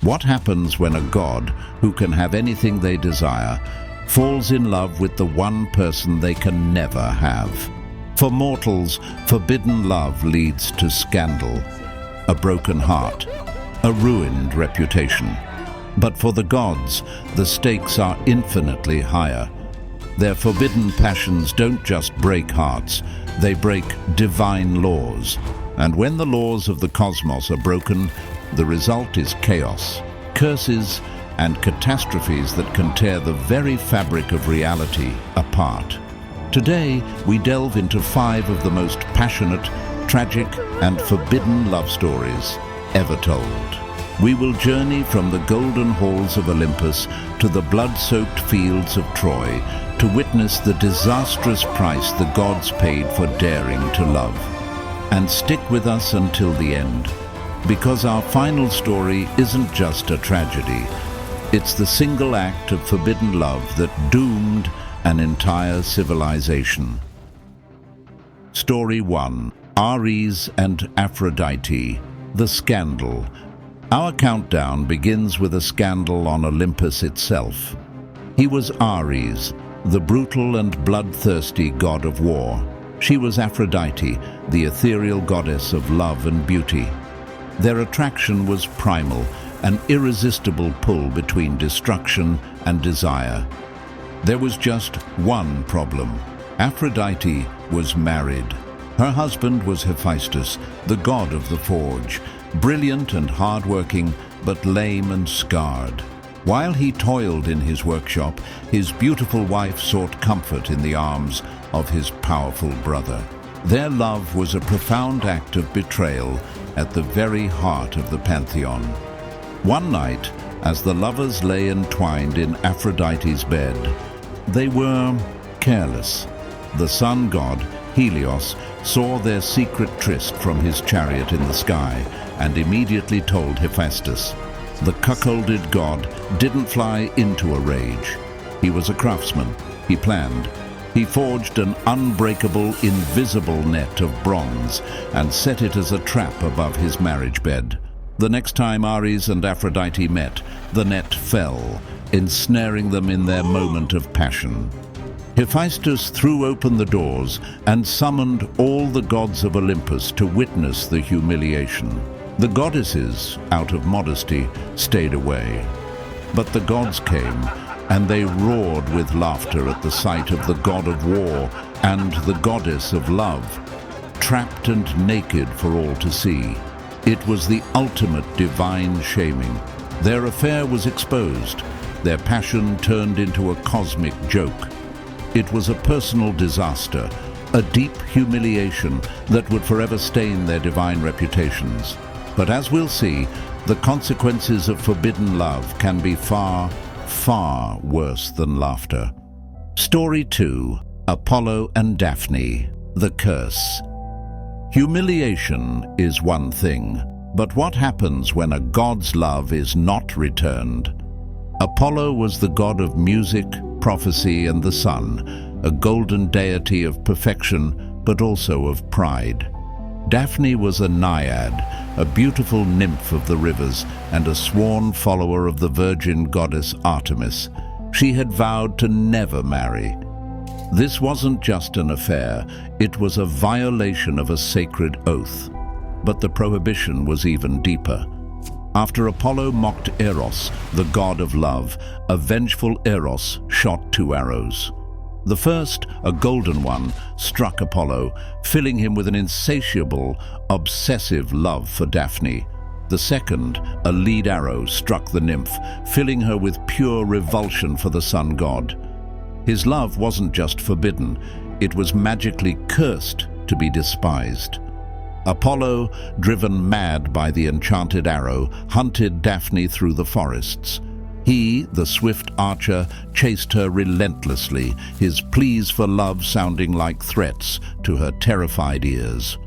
What happens when a god, who can have anything they desire, falls in love with the one person they can never have? For mortals, forbidden love leads to scandal, a broken heart, a ruined reputation. But for the gods, the stakes are infinitely higher. Their forbidden passions don't just break hearts, they break divine laws. And when the laws of the cosmos are broken, the result is chaos, curses, and catastrophes that can tear the very fabric of reality apart. Today, we delve into 5 of the most passionate, tragic, and forbidden love stories ever told. We will journey from the golden halls of Olympus to the blood-soaked fields of Troy to witness the disastrous price the gods paid for daring to love. And stick with us until the end, because our final story isn't just a tragedy. It's the single act of forbidden love that doomed an entire civilization. Story 1. Ares and Aphrodite, the scandal. Our countdown begins with a scandal on Olympus itself. He was Ares, the brutal and bloodthirsty god of war. She was Aphrodite, the ethereal goddess of love and beauty. Their attraction was primal, an irresistible pull between destruction and desire. There was just one problem. Aphrodite was married. Her husband was Hephaestus, the god of the forge, brilliant and hard-working, but lame and scarred. While he toiled in his workshop, his beautiful wife sought comfort in the arms of his powerful brother. Their love was a profound act of betrayal at the very heart of the pantheon. One night, as the lovers lay entwined in Aphrodite's bed, they were careless. The sun god, Helios, saw their secret tryst from his chariot in the sky and immediately told Hephaestus. The cuckolded god didn't fly into a rage. He was a craftsman. He planned. He forged an unbreakable, invisible net of bronze and set it as a trap above his marriage bed. The next time Ares and Aphrodite met, the net fell, ensnaring them in their moment of passion. Hephaestus threw open the doors and summoned all the gods of Olympus to witness the humiliation. The goddesses, out of modesty, stayed away. But the gods came, and they roared with laughter at the sight of the god of war and the goddess of love, trapped and naked for all to see. It was the ultimate divine shaming. Their affair was exposed, their passion turned into a cosmic joke. It was a personal disaster, a deep humiliation that would forever stain their divine reputations. But as we'll see, the consequences of forbidden love can be far, far worse than laughter. Story 2. Apollo and Daphne, the curse. Humiliation is one thing, but what happens when a god's love is not returned? Apollo was the god of music, prophecy, and the sun, a golden deity of perfection, but also of pride. Daphne was a naiad, a beautiful nymph of the rivers, and a sworn follower of the virgin goddess Artemis. She had vowed to never marry. This wasn't just an affair, it was a violation of a sacred oath. But the prohibition was even deeper. After Apollo mocked Eros, the god of love, a vengeful Eros shot 2 arrows. The first, a golden one, struck Apollo, filling him with an insatiable, obsessive love for Daphne. The second, a lead arrow, struck the nymph, filling her with pure revulsion for the sun god. His love wasn't just forbidden, it was magically cursed to be despised. Apollo, driven mad by the enchanted arrow, hunted Daphne through the forests. He, the swift archer, chased her relentlessly, his pleas for love sounding like threats to her terrified ears.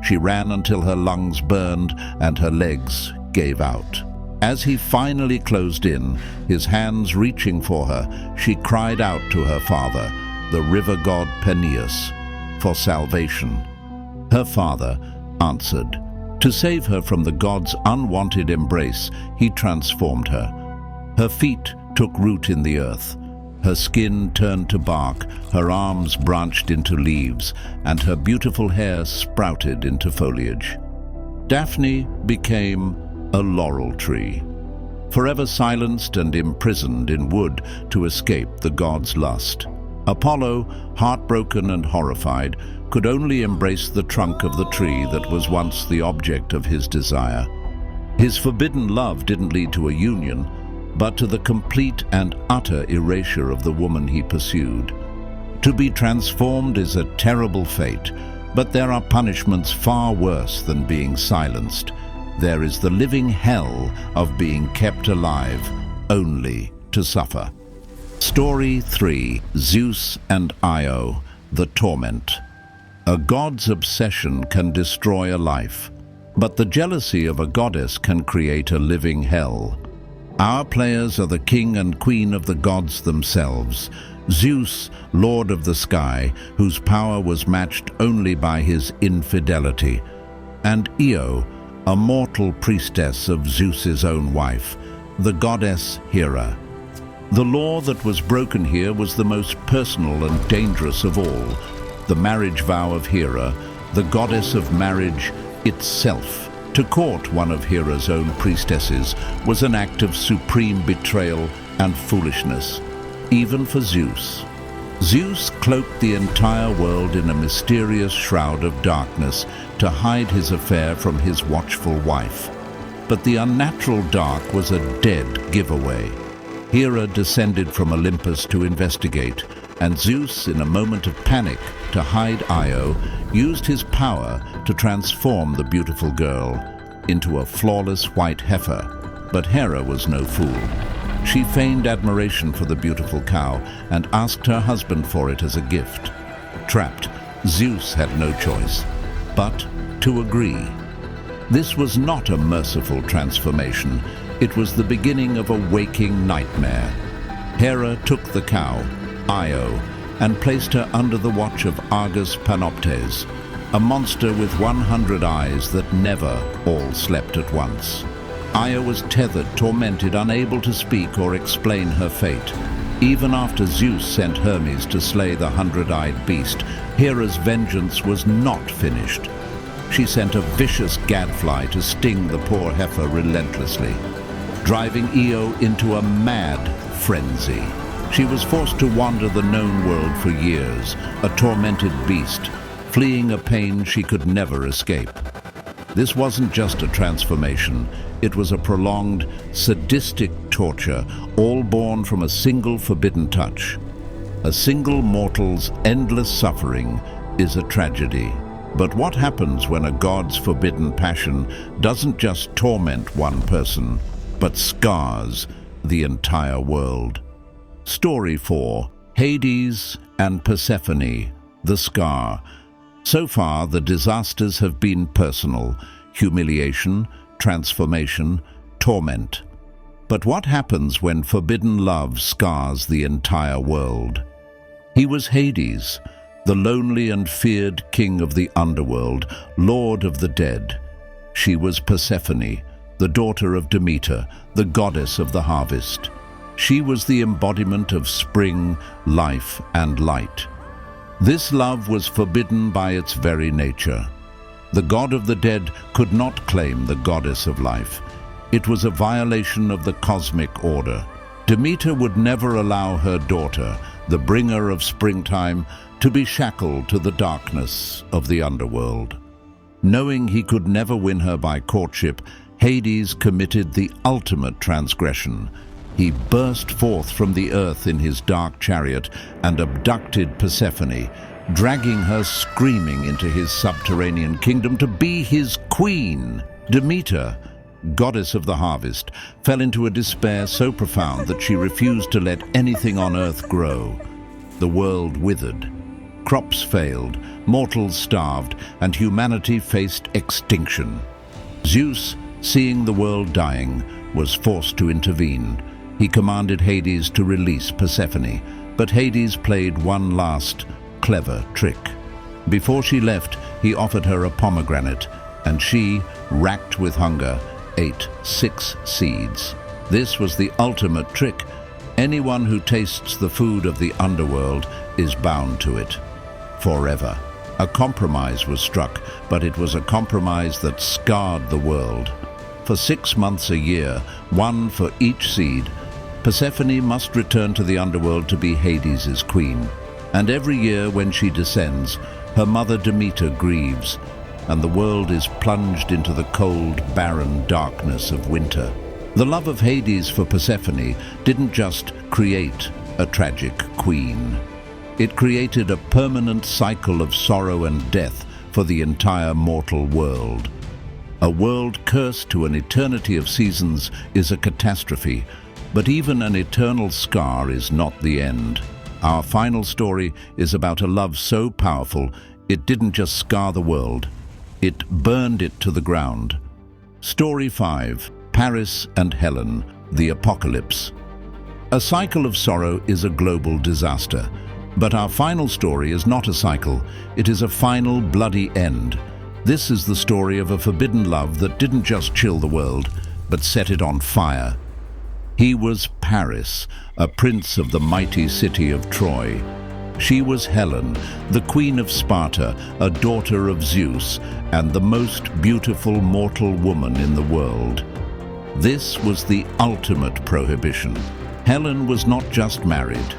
She ran until her lungs burned and her legs gave out. As he finally closed in, his hands reaching for her, she cried out to her father, the river god Peneus, for salvation. Her father answered, To save her from the god's unwanted embrace, he transformed her. Her feet took root in the earth. Her skin turned to bark, her arms branched into leaves, and her beautiful hair sprouted into foliage. Daphne became a laurel tree, forever silenced and imprisoned in wood to escape the god's lust. Apollo, heartbroken and horrified, could only embrace the trunk of the tree that was once the object of his desire. His forbidden love didn't lead to a union, but to the complete and utter erasure of the woman he pursued. To be transformed is a terrible fate, but there are punishments far worse than being silenced. There is the living hell of being kept alive, only to suffer. Story 3. Zeus and Io, the Torment. A god's obsession can destroy a life, but the jealousy of a goddess can create a living hell. Our players are the king and queen of the gods themselves. Zeus, lord of the sky, whose power was matched only by his infidelity, and Io, a mortal priestess of Zeus's own wife, the goddess Hera. The law that was broken here was the most personal and dangerous of all, the marriage vow of Hera, the goddess of marriage itself. To court one of Hera's own priestesses was an act of supreme betrayal and foolishness, even for Zeus. Zeus cloaked the entire world in a mysterious shroud of darkness to hide his affair from his watchful wife. But the unnatural dark was a dead giveaway. Hera descended from Olympus to investigate, and Zeus, in a moment of panic to hide Io, used his power to transform the beautiful girl into a flawless white heifer. But Hera was no fool. She feigned admiration for the beautiful cow and asked her husband for it as a gift. Trapped, Zeus had no choice but to agree. This was not a merciful transformation. It was the beginning of a waking nightmare. Hera took the cow, Io, and placed her under the watch of Argus Panoptes, a monster with 100 eyes that never all slept at once. Io was tethered, tormented, unable to speak or explain her fate. Even after Zeus sent Hermes to slay the 100-eyed beast, Hera's vengeance was not finished. She sent a vicious gadfly to sting the poor heifer relentlessly, driving Io into a mad frenzy. She was forced to wander the known world for years, a tormented beast, fleeing a pain she could never escape. This wasn't just a transformation, it was a prolonged, sadistic torture, all born from a single forbidden touch. A single mortal's endless suffering is a tragedy. But what happens when a god's forbidden passion doesn't just torment one person, but scars the entire world? Story 4. Hades and Persephone, the scar. So far, the disasters have been personal: humiliation, transformation, torment. But what happens when forbidden love scars the entire world? He was Hades, the lonely and feared king of the underworld, lord of the dead. She was Persephone, the daughter of Demeter, the goddess of the harvest. She was the embodiment of spring, life, and light. This love was forbidden by its very nature. The god of the dead could not claim the goddess of life. It was a violation of the cosmic order. Demeter would never allow her daughter, the bringer of springtime, to be shackled to the darkness of the underworld. Knowing he could never win her by courtship, Hades committed the ultimate transgression. He burst forth from the earth in his dark chariot and abducted Persephone, dragging her screaming into his subterranean kingdom to be his queen. Demeter, goddess of the harvest, fell into a despair so profound that she refused to let anything on earth grow. The world withered. Crops failed, mortals starved, and humanity faced extinction. Zeus, seeing the world dying, was forced to intervene. He commanded Hades to release Persephone, but Hades played one last, clever trick. Before she left, he offered her a pomegranate, and she, racked with hunger, ate 6 seeds. This was the ultimate trick. Anyone who tastes the food of the underworld is bound to it forever. A compromise was struck, but it was a compromise that scarred the world. For 6 months a year, one for each seed, Persephone must return to the underworld to be Hades' queen. And every year when she descends, her mother Demeter grieves, and the world is plunged into the cold, barren darkness of winter. The love of Hades for Persephone didn't just create a tragic queen. It created a permanent cycle of sorrow and death for the entire mortal world. A world cursed to an eternity of seasons is a catastrophe, but even an eternal scar is not the end. Our final story is about a love so powerful, it didn't just scar the world, it burned it to the ground. Story 5. Paris and Helen, the Apocalypse. A cycle of sorrow is a global disaster, but our final story is not a cycle, it is a final bloody end. This is the story of a forbidden love that didn't just chill the world, but set it on fire. He was Paris, a prince of the mighty city of Troy. She was Helen, the queen of Sparta, a daughter of Zeus, and the most beautiful mortal woman in the world. This was the ultimate prohibition. Helen was not just married.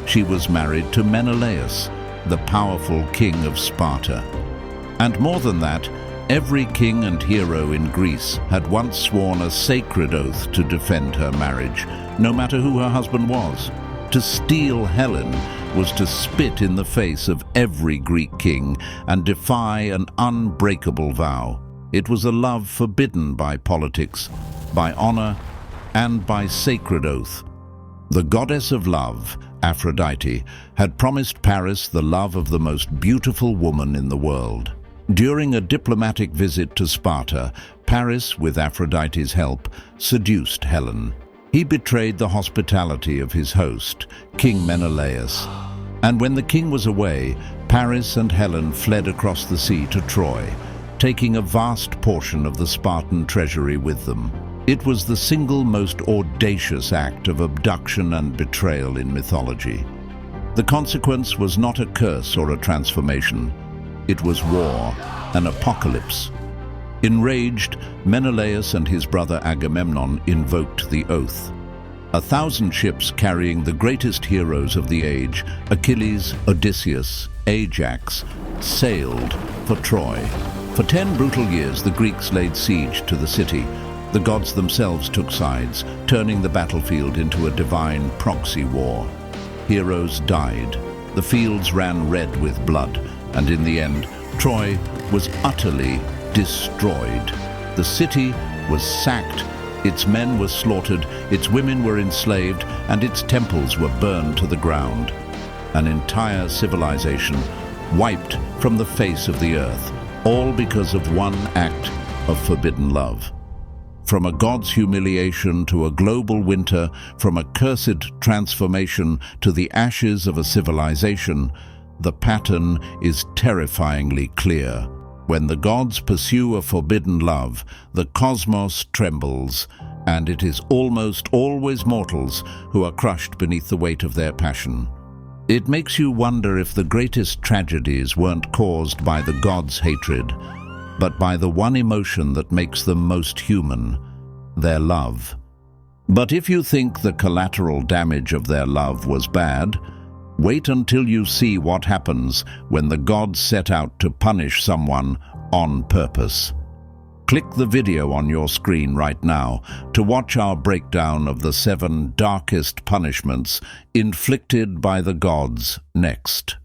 She was married to Menelaus, the powerful king of Sparta. And more than that, every king and hero in Greece had once sworn a sacred oath to defend her marriage, no matter who her husband was. To steal Helen was to spit in the face of every Greek king and defy an unbreakable vow. It was a love forbidden by politics, by honor, and by sacred oath. The goddess of love, Aphrodite, had promised Paris the love of the most beautiful woman in the world. During a diplomatic visit to Sparta, Paris, with Aphrodite's help, seduced Helen. He betrayed the hospitality of his host, King Menelaus. And when the king was away, Paris and Helen fled across the sea to Troy, taking a vast portion of the Spartan treasury with them. It was the single most audacious act of abduction and betrayal in mythology. The consequence was not a curse or a transformation. It was war, an apocalypse. Enraged, Menelaus and his brother Agamemnon invoked the oath. 1,000 ships carrying the greatest heroes of the age, Achilles, Odysseus, Ajax, sailed for Troy. For 10 brutal years, the Greeks laid siege to the city. The gods themselves took sides, turning the battlefield into a divine proxy war. Heroes died, the fields ran red with blood, and in the end, Troy was utterly destroyed. The city was sacked, its men were slaughtered, its women were enslaved, and its temples were burned to the ground. An entire civilization wiped from the face of the earth, all because of one act of forbidden love. From a god's humiliation to a global winter, from a cursed transformation to the ashes of a civilization, the pattern is terrifyingly clear. When the gods pursue a forbidden love, the cosmos trembles, and it is almost always mortals who are crushed beneath the weight of their passion. It makes you wonder if the greatest tragedies weren't caused by the gods' hatred, but by the one emotion that makes them most human, their love. But if you think the collateral damage of their love was bad, wait until you see what happens when the gods set out to punish someone on purpose. Click the video on your screen right now to watch our breakdown of the 7 darkest punishments inflicted by the gods next.